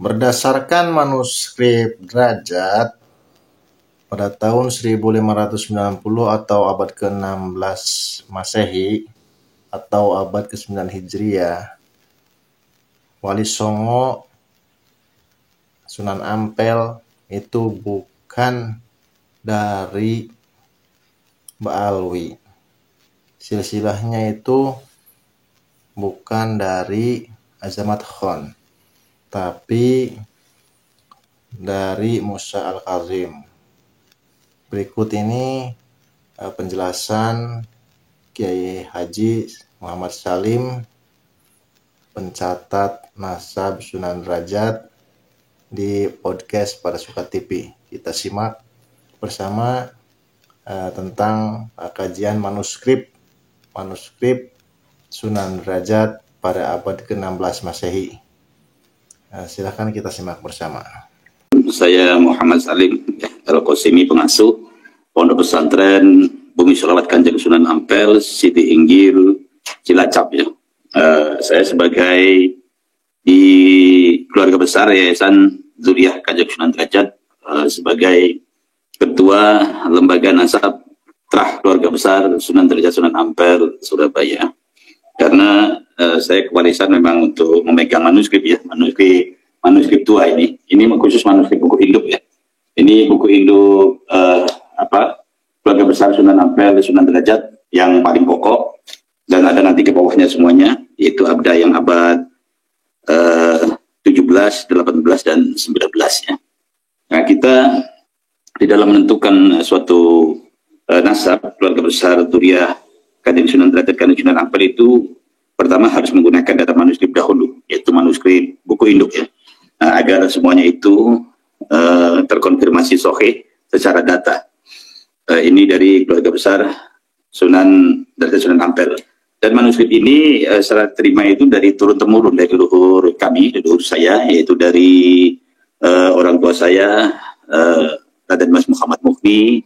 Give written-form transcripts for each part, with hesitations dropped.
Berdasarkan manuskrip Derajat pada tahun 1590 atau abad ke-16 Masehi atau abad ke-9 Hijriah, Wali Songo Sunan Ampel itu bukan dari Ba'alwi. Silsilahnya itu bukan dari Azamat Khan, tapi dari Musa Al-Kazim. Berikut ini penjelasan Kiai Haji Muhammad Salim, pencatat nasab Sunan Derajat, di podcast Pada Suka TV. Kita simak bersama tentang kajian manuskrip Sunan Derajat pada abad ke-16 Masehi. Silakan kita simak bersama. Saya Muhammad Salim Al-Qasimi, pengasuh Pondok Pesantren Bumi Sholawat Kanjeng Sunan Ampel, Siti Inggil, Cilacap ya. Saya sebagai di keluarga besar Yayasan Dzurriyyah Kanjeng Sunan Derajat, sebagai ketua lembaga nasab Trah Keluarga Besar Sunan Derajat Sunan Ampel, Surabaya. Karena saya kewarisan memang untuk memegang manuskrip ya, manuskrip tua ini khusus manuskrip buku induk ya. Ini buku induk Keluarga Besar Sunan Ampel Sunan Derajat yang paling pokok, dan ada nanti ke bawahnya semuanya, yaitu abda yang abad 17, 18, dan 19 ya. Nah, kita di dalam menentukan suatu nasab keluarga besar Dzurriyyah Kanjeng Sunan Derajat Kanjeng Sunan Ampel itu pertama harus menggunakan data manuskrip dahulu, yaitu manuskrip buku induk ya, agar semuanya itu terkonfirmasi sahih secara data. Ini dari keluarga besar Sunan Derajat Sunan Ampel. Dan manuskrip ini secara terima itu dari turun-temurun, dari leluhur kami, leluhur saya, yaitu dari orang tua saya, Raden Mas Muhammad Mukni,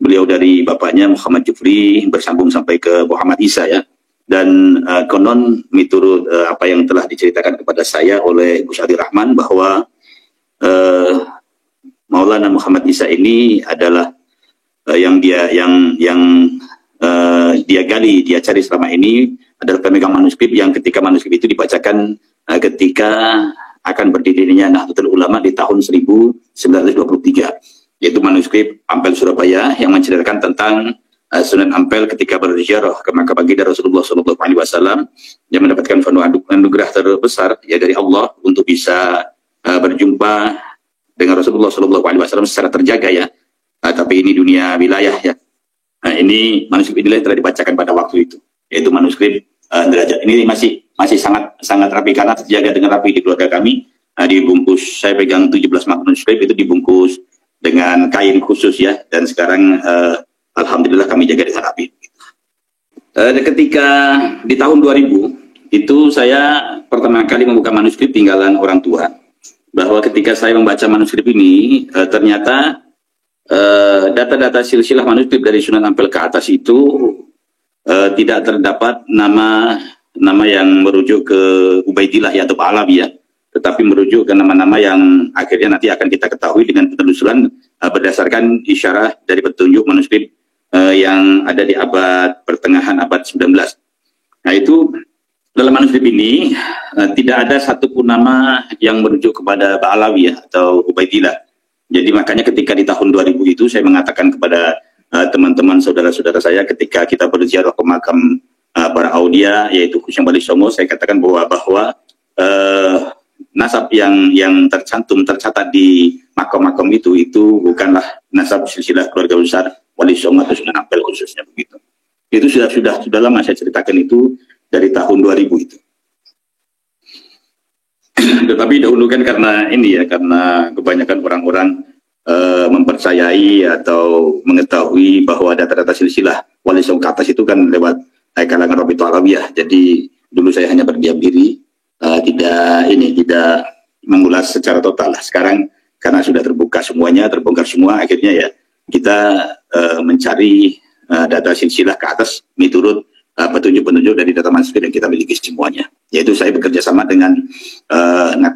beliau dari bapaknya Muhammad Jufri, bersambung sampai ke Muhammad Isa ya. Dan konon miturut apa yang telah diceritakan kepada saya oleh Gus Ali Rahman, bahwa Maulana Muhammad Isa ini adalah yang dia gali, dia cari selama ini adalah pemegang manuskrip yang ketika manuskrip itu dibacakan ketika akan berdirinya Nahdlatul Ulama di tahun 1923, yaitu manuskrip Ampel Surabaya yang menceritakan tentang Sunan Ampel ketika berziarah ke makam baginda Rasulullah SAW, yang mendapatkan anugerah terbesar ya dari Allah untuk bisa berjumpa dengan Rasulullah SAW secara terjaga ya. Tapi ini dunia wilayah ya. Nah, ini manuskrip inilah yang telah dibacakan pada waktu itu, yaitu manuskrip Derajat. Ini masih sangat rapi karena terjaga dengan rapi di keluarga kami. Dibungkus, saya pegang 17 manuskrip itu dibungkus dengan kain khusus ya, dan sekarang alhamdulillah kami jaga dengan rapi. Ketika di tahun 2000 itu saya pertama kali membuka manuskrip tinggalan orang tua, bahwa ketika saya membaca manuskrip ini ternyata data-data silsilah manuskrip dari Sunan Ampel ke atas itu tidak terdapat nama yang merujuk ke Ubaidillah ya, atau Alawi ya, tetapi merujuk ke nama-nama yang akhirnya nanti akan kita ketahui dengan penelusuran berdasarkan isyarah dari petunjuk manuskrip yang ada di abad pertengahan abad 19. Nah, itu dalam manuskrip ini tidak ada satupun nama yang merujuk kepada Ba'alawi ya, atau Ubaidillah. Jadi makanya ketika di tahun 2000 itu saya mengatakan kepada teman-teman saudara-saudara saya ketika kita berziarah ke makam para aulia, yaitu Khusyang Wali Songo, saya katakan bahwa nasab yang tercatat di makam-makam itu bukanlah nasab silsilah keluarga besar Wali Songo atau Sunan Ampel khususnya begitu. Itu sudah lama saya ceritakan itu dari tahun 2000 itu. Tetapi dahulu kan karena kebanyakan orang-orang mempercayai atau mengetahui bahwa data-data silsilah Wali Songo ke atas itu kan lewat kalangan Rabitul Alawiyah. Jadi dulu saya hanya berdiam diri, tidak mengulas secara total. Sekarang karena sudah terbuka semuanya, terbongkar semua, akhirnya ya kita mencari data silsilah ke atas miturut petunjuk-petunjuk dari data manuskrip yang kita miliki semuanya. Yaitu saya bekerja sama dengan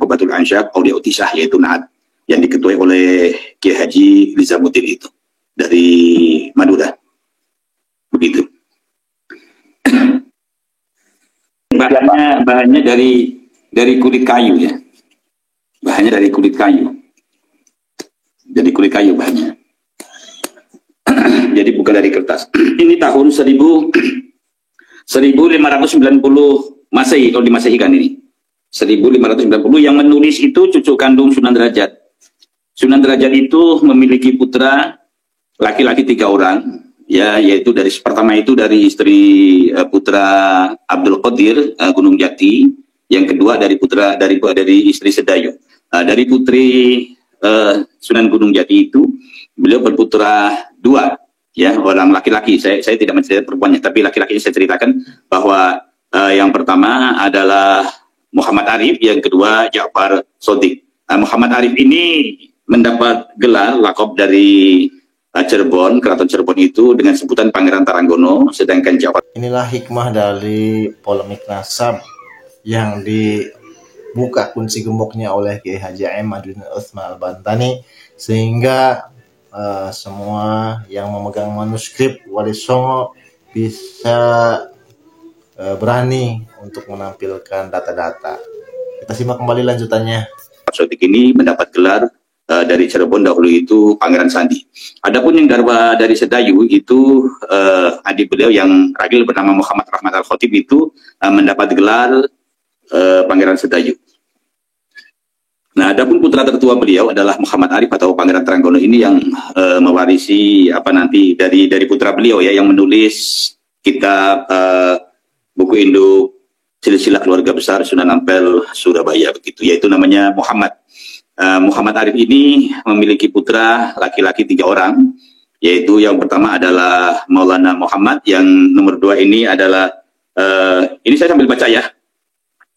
Nuqbatul Ansyab Aulia Utisah, yaitu Naat, yang diketuai oleh Kiai Haji Nizamuddin itu dari Madura. Begitu. Bahannya dari kulit kayu ya. Bahannya dari kulit kayu. Jadi kulit kayu bahannya. Jadi bukan dari kertas. Ini tahun 1590 Masehi, kalau dimasehikan ini. 1590, yang menulis itu cucu kandung Sunan Derajat. Sunan Derajat itu memiliki putra laki-laki 3 orang, ya, yaitu pertama itu dari istri putra Abdul Qadir Gunung Jati, yang kedua dari istri Sedayu. Dari putri Sunan Gunung Jati itu beliau berputra 2, ya, orang laki-laki. Saya tidak menceritakan perempuannya, tapi laki-laki saya ceritakan bahwa yang pertama adalah Muhammad Arif, yang kedua Ja'far Shodiq. Muhammad Arif ini mendapat gelar lakop dari Cirebon, Keraton Cirebon itu dengan sebutan Pangeran Taranggono, sedangkan Ja'far. Inilah hikmah dari polemik nasab yang dibuka kunci gemboknya oleh Kiai Haji Ahmad Utsman Al-Bantani, sehingga semua yang memegang manuskrip Wali Songo bisa berani untuk menampilkan data-data. Kita simak kembali lanjutannya. Shodiq ini mendapat gelar dari Cirebon dahulu itu Pangeran Sandi. Adapun yang dari Sedayu itu adik beliau yang ragil bernama Muhammad Rahmat Al-Khotib itu mendapat gelar Pangeran Sedayu. Nah, adapun putra tertua beliau adalah Muhammad Arif atau Pangeran Taranggono ini yang mewarisi dari putra beliau ya, yang menulis kitab buku induk silsilah keluarga besar Sunan Ampel Surabaya, begitu, yaitu namanya Muhammad. Muhammad Arif ini memiliki putra laki-laki 3 orang, yaitu yang pertama adalah Maulana Muhammad, yang nomor 2 ini adalah ini saya sambil baca ya.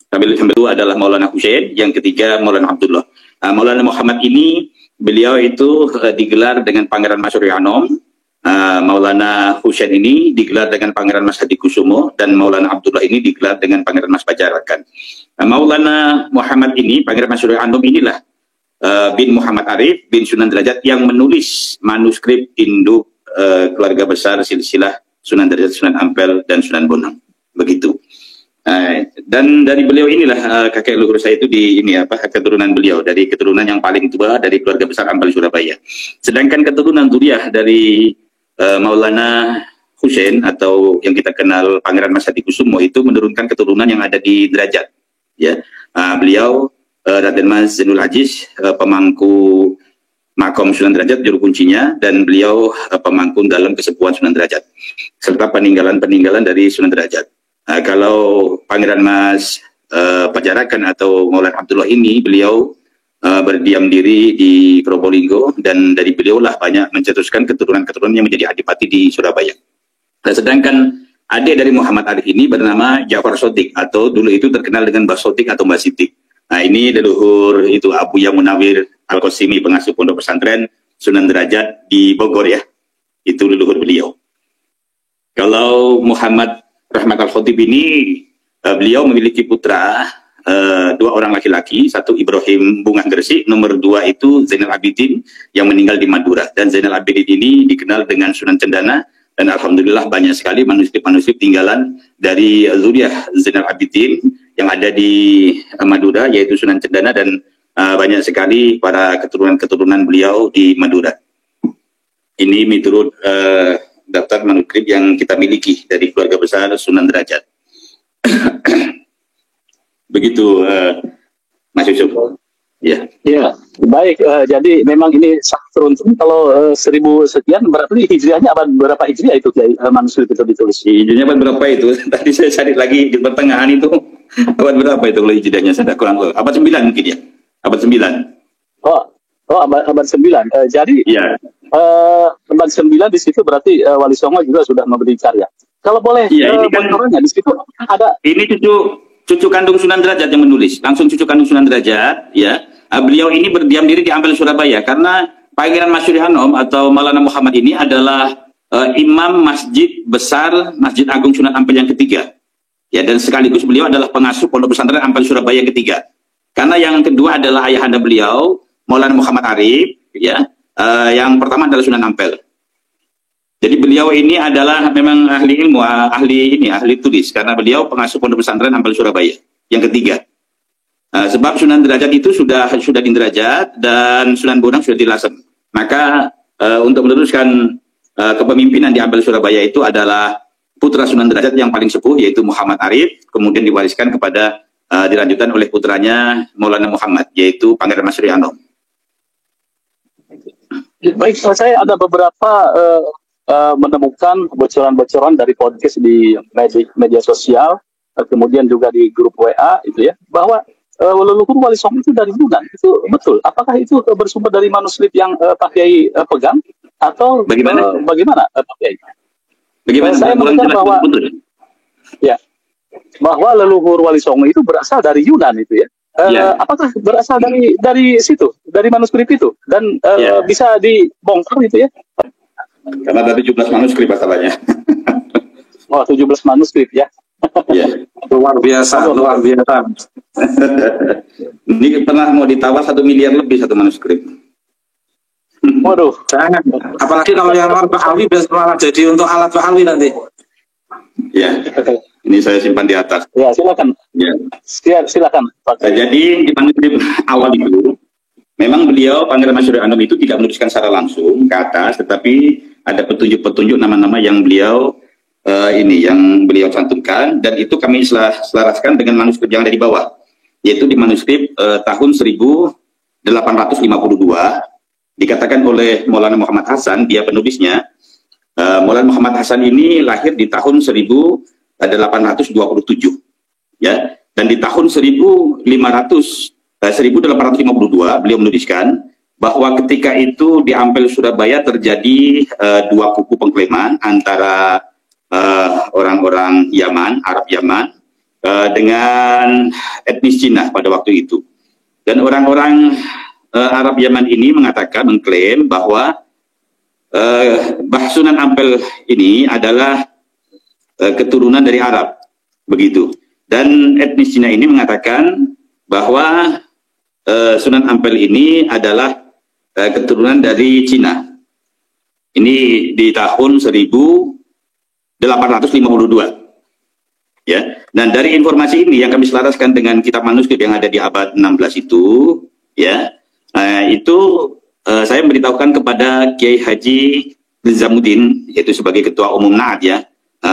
Sambil itu adalah Maulana Husain, yang ketiga Maulana Abdullah. Maulana Muhammad ini beliau itu digelar dengan Pangeran Mas Surya Anom. Maulana Husain ini digelar dengan Pangeran Mas Hadikusumo, dan Maulana Abdullah ini digelar dengan Pangeran Mas Pajarakan. Maulana Muhammad ini, Pangeran Mas Surya Anom inilah bin Muhammad Arif bin Sunan Derajat yang menulis manuskrip induk keluarga besar silsilah Sunan Derajat, Sunan Ampel, dan Sunan Bonang. Begitu. Dan dari beliau inilah kakek leluhur saya itu keturunan beliau, dari keturunan yang paling tua dari keluarga besar Ampel Surabaya. Sedangkan keturunan zuriyah dari Maulana Husain atau yang kita kenal Pangeran Mas Hadikusumo itu menurunkan keturunan yang ada di Derajat. Ya, beliau Raden Mas Zainul Aziz, pemangku makom Sunan Derajat, juru kuncinya, dan beliau pemangku dalam kesepuhan Sunan Derajat, serta peninggalan-peninggalan dari Sunan Derajat. Kalau Pangeran Mas Pajarakan atau Maulana Abdullah ini, beliau berdiam diri di Probolinggo, dan dari beliau lah banyak mencetuskan keturunan-keturunan yang menjadi adipati di Surabaya. Nah, sedangkan adik dari Muhammad Arif ini bernama Ja'far Shodiq, atau dulu itu terkenal dengan Mbah Shodiq atau Mbah Sidik. Nah, ini leluhur itu Abu Yamunawir Al-Qasimi, pengasuh pondok pesantren Sunan Derajat di Bogor ya. Itu leluhur beliau. Kalau Muhammad Rahmat Al-Khotib ini beliau memiliki putra 2 orang laki-laki, 1 Ibrahim Bunga Gresik, nomor 2 itu Zainal Abidin yang meninggal di Madura. Dan Zainal Abidin ini dikenal dengan Sunan Cendana, dan alhamdulillah banyak sekali manuskrip-manuskrip tinggalan dari zuriyah Zainal Abidin yang ada di Madura, yaitu Sunan Cendana, dan banyak sekali para keturunan-keturunan beliau di Madura. Ini menurut daftar manuskrip yang kita miliki dari keluarga besar Sunan Derajat. Begitu, Mas Yusuf. Ya. Ya, baik. Jadi memang ini sangat beruntung kalau 1000 sekian, berarti hijriahnya abad berapa hijriah itu manuskrip itu ditulis? Hijriahnya abad berapa itu? Tadi saya cari lagi di pertengahan itu. Abad berapa itu kalau hijriahnya? Saya kurang tahu. Abad 9 mungkin ya. Abad 9. Oh, abad 9. Jadi ya. Abad 9 di situ berarti Wali Songo juga sudah memberi karya. Kalau boleh, ya, ini kan di situ ada. Ini cucu kandung Sunan Derajat yang menulis, langsung cucu kandung Sunan Derajat, ya. Beliau ini berdiam diri di Ampel Surabaya karena Pangeran Mas Surya Anom atau Maulana Muhammad ini adalah imam masjid besar Masjid Agung Sunan Ampel yang ketiga, ya, dan sekaligus beliau adalah pengasuh pondok pesantren Ampel Surabaya yang ketiga. Karena yang kedua adalah ayahanda beliau, Maulana Muhammad Arif, ya. Yang pertama adalah Sunan Ampel. Jadi beliau ini adalah memang ahli ilmu, ahli tulis, karena beliau pengasuh Pondok Pesantren Ampel Surabaya. Yang ketiga, sebab Sunan Derajat itu sudah di Derajat dan Sunan Bonang sudah di Lasem. Maka untuk meneruskan kepemimpinan di Ampel Surabaya itu adalah putra Sunan Derajat yang paling sepuh, yaitu Muhammad Arif, kemudian diwariskan kepada dilanjutkan oleh putranya Maulana Muhammad, yaitu Pangeran Masri Anom. Baik, saya ada beberapa menemukan bocoran-bocoran dari podcast di media sosial, kemudian juga di grup WA itu ya, bahwa leluhur Wali Songo itu dari Yunan. Itu betul? Apakah itu bersumber dari manuskrip yang Pak Kiai pegang atau bagaimana Pak Kiai? Bagaimana? Saya mendengar bahwa ya, bahwa leluhur Wali Songo itu berasal dari Yunan itu ya. Apakah berasal dari situ, dari manuskrip itu, dan bisa dibongkar itu ya? Karena ada 17 manuskrip masalahnya. Oh, 17 manuskrip ya. Luar biasa. Ini pernah mau ditawar 1 miliar lebih satu manuskrip. Waduh. Jangan. Apalagi kalau yang luar Bahawi malah jadi untuk alat Bahawi nanti. Ya. Ini saya simpan di atas. Ya, silakan. Ya. Silakan. Jadi di manuskrip awal itu, memang beliau Pangeran Masri Anom itu tidak menuliskan secara langsung ke atas, tetapi ada petunjuk-petunjuk nama-nama yang beliau yang beliau cantumkan, dan itu kami selaraskan dengan manuskrip yang ada di bawah, yaitu di manuskrip tahun 1852 dikatakan oleh Maulana Muhammad Hasan, dia penulisnya. Maulana Muhammad Hasan ini lahir di tahun 1827 ya, dan di tahun 1852 beliau menuliskan bahwa ketika itu di Ampel Surabaya terjadi dua kubu pengklaiman antara orang-orang Yaman, Arab Yaman, dengan etnis Cina pada waktu itu. Dan orang-orang Arab Yaman ini mengklaim bahwa Sunan Ampel ini adalah keturunan dari Arab, begitu. Dan etnis Cina ini mengatakan bahwa Sunan Ampel ini adalah keturunan dari Cina. Ini di tahun 1852. Ya. Dan dari informasi ini yang kami selaraskan dengan kitab manuskrip yang ada di abad 16 itu, ya, itu saya memberitahukan kepada Kiai Haji Nizamuddin, yaitu sebagai Ketua Umum Naat ya,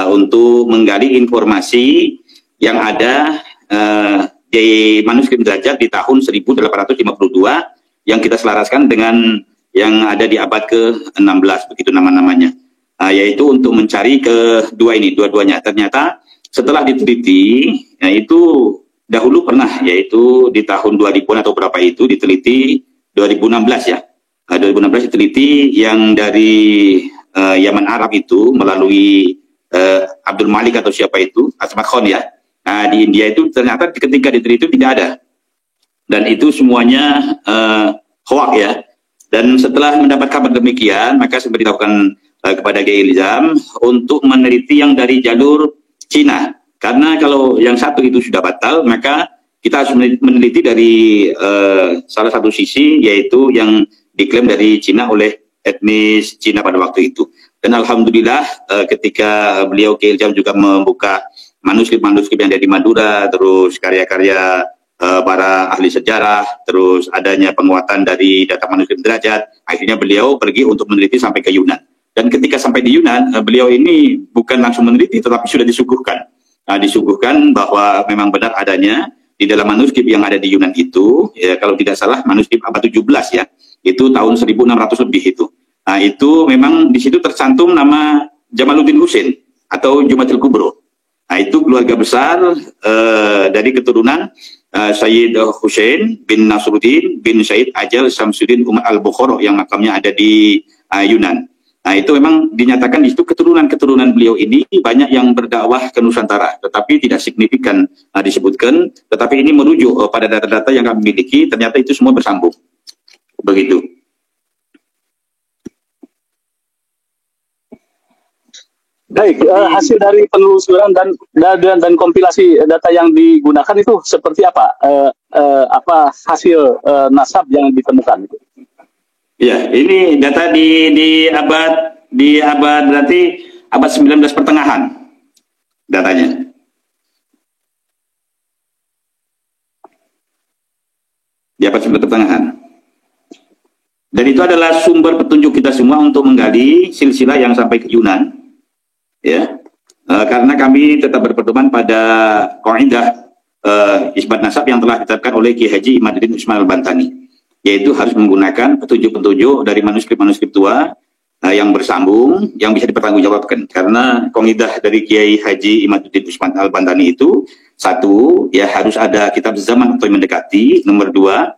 untuk menggali informasi yang ada di manuskrip Derajat di tahun 1852 yang kita selaraskan dengan yang ada di abad ke-16, begitu nama-namanya. Yaitu untuk mencari dua-duanya. Ternyata setelah diteliti, ya itu dahulu pernah, yaitu di tahun 2000 atau berapa itu diteliti 2016 ya. 2016 diteliti yang dari Yaman Arab itu melalui Abdul Malik atau siapa itu, Asmat Khan ya. Di India itu ternyata ketika diteliti itu tidak ada. Dan itu semuanya hoax ya. Dan setelah mendapat kabar demikian, maka saya beritahukan kepada Kiai Ilzam untuk meneliti yang dari jalur Cina. Karena kalau yang satu itu sudah batal, maka kita harus meneliti dari salah satu sisi, yaitu yang diklaim dari Cina oleh etnis Cina pada waktu itu. Dan alhamdulillah ketika beliau Kiai Ilzam juga membuka manuskrip-manuskrip yang ada di Madura, terus karya-karya para ahli sejarah, terus adanya penguatan dari data manuskrip Derajat, akhirnya beliau pergi untuk meneliti sampai ke Yunan. Dan ketika sampai di Yunan, beliau ini bukan langsung meneliti, tetapi sudah disuguhkan. Disuguhkan bahwa memang benar adanya di dalam manuskrip yang ada di Yunan itu, ya, kalau tidak salah manuskrip abad 17 ya, itu tahun 1600 lebih itu. Itu memang di situ tercantum nama Jamaluddin Husain atau Jumatil Kubro. Itu keluarga besar dari keturunan Sayyid Husain bin Nasruddin bin Sayyid Ajal Samsuddin Umar al-Bukhara yang makamnya ada di Yunan. Itu memang dinyatakan di situ keturunan-keturunan beliau ini banyak yang berdakwah ke Nusantara, tetapi tidak signifikan disebutkan, tetapi ini merujuk pada data-data yang kami miliki, ternyata itu semua bersambung. Begitu. Baik, hasil dari penelusuran dan kompilasi data yang digunakan itu seperti apa? Apa hasil nasab yang ditemukan? Ya, ini data di abad berarti abad 19 pertengahan datanya. Di abad 19 pertengahan. Dan itu adalah sumber petunjuk kita semua untuk menggali silsilah yang sampai ke Yunan. Ya. Karena kami tetap berpedoman pada kaidah isbat nasab yang telah ditetapkan oleh Kiai Haji Imaduddin Usman Al-Bantani, yaitu harus menggunakan petunjuk-petunjuk dari manuskrip-manuskrip tua yang bersambung, yang bisa dipertanggungjawabkan. Karena kaidah dari Kiai Haji Imaduddin Usman Al-Bantani itu, satu, ya harus ada kitab zaman atau yang mendekati. Nomor dua,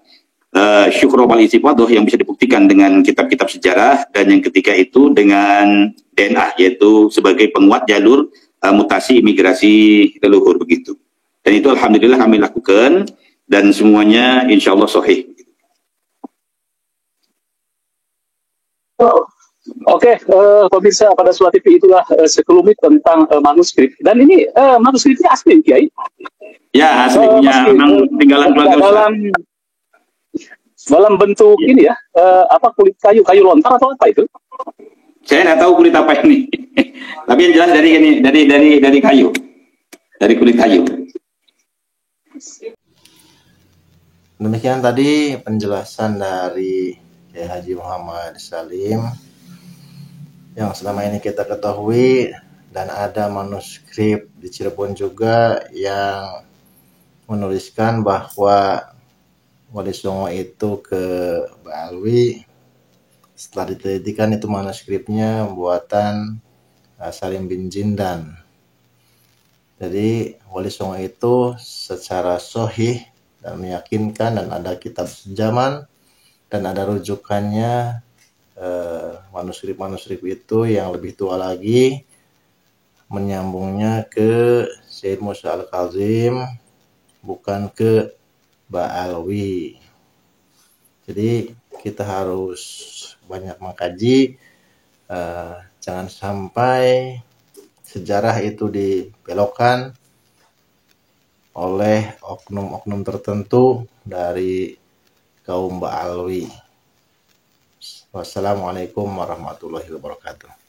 syukur wal istiqadoh yang bisa dibuktikan dengan kitab-kitab sejarah. Dan yang ketiga itu dengan DNA, yaitu sebagai penguat jalur mutasi imigrasi leluhur begitu. Dan itu alhamdulillah kami lakukan dan semuanya insya Allah sahih. Oke, pemirsa pada Suara TV itulah sekelumit tentang manuskrip. Dan ini manuskripnya asli, Kiai? Ya, aslinya memang tinggalan keluarga dalam bentuk ini ya, apa kulit kayu lontar atau apa itu? Saya nggak tahu kulit apa ini, tapi yang jelas dari kayu, dari kulit kayu. Demikian tadi penjelasan dari Kiai Haji Muhammad Salim yang selama ini kita ketahui, dan ada manuskrip di Cirebon juga yang menuliskan bahwa Wali Songo itu ke Baalwi. Setelah ditelitikan itu manuskripnya buatan Salim bin Jindan. Jadi Wali Songo itu secara sahih dan meyakinkan, dan ada kitab sejaman dan ada rujukannya, manuskrip-manuskrip itu yang lebih tua lagi menyambungnya ke Syed Musa Al-Kazim, bukan ke Baalwi. Jadi kita harus banyak mengkaji, jangan sampai sejarah itu dibelokkan oleh oknum-oknum tertentu dari kaum Baalwi. Wassalamualaikum warahmatullahi wabarakatuh.